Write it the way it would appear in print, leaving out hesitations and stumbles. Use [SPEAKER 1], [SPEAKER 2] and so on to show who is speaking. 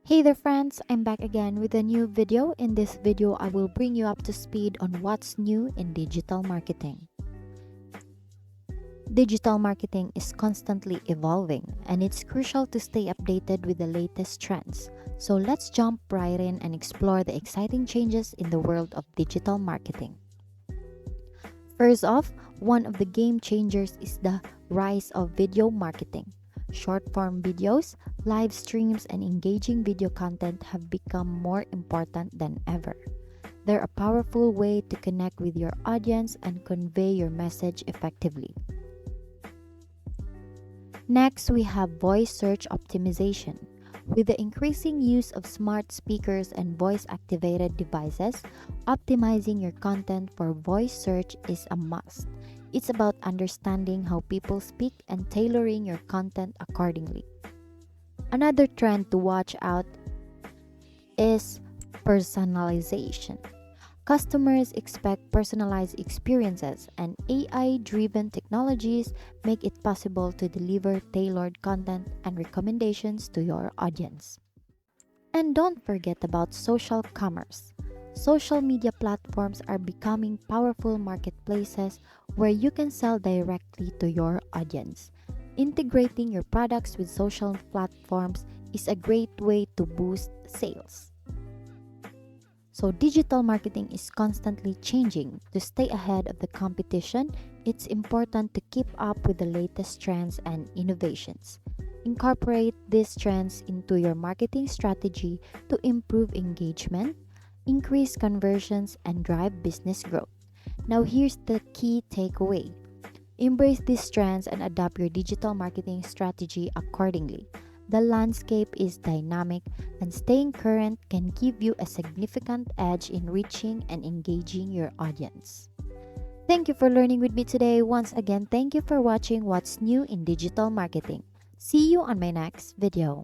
[SPEAKER 1] Hey there friends, I'm back again with a new video. In this video, I will bring you up to speed on what's new in digital marketing. Digital marketing is constantly evolving and it's crucial to stay updated with the latest trends. So let's jump right in and explore the exciting changes in the world of digital marketing. First off, one of the game changers is the rise of video marketing. Short form videos, live streams, and engaging video content have become more important than ever. They're a powerful way to connect with your audience and convey your message effectively. Next, we have voice search optimization. With the increasing use of smart speakers and voice activated devices, optimizing your content for voice search is a must. It's about understanding how people speak and tailoring your content accordingly. Another trend to watch out is personalization. Customers expect personalized experiences, and AI driven technologies make it possible to deliver tailored content and recommendations to your audience. And don't forget about social commerce. Social media platforms are becoming powerful marketplaces where you can sell directly to your audience. Integrating your products with social platforms is a great way to boost sales. So, digital marketing is constantly changing. To stay ahead of the competition, it's important to keep up with the latest trends and innovations. Incorporate these trends into your marketing strategy to improve engagement, increase conversions, and drive business growth. Now, here's the key takeaway: embrace these trends and adapt your digital marketing strategy accordingly. The landscape is dynamic, and staying current can give you a significant edge in reaching and engaging your audience. Thank you for learning with me today. Once again, thank you for watching What's New in Digital Marketing. See you on my next video.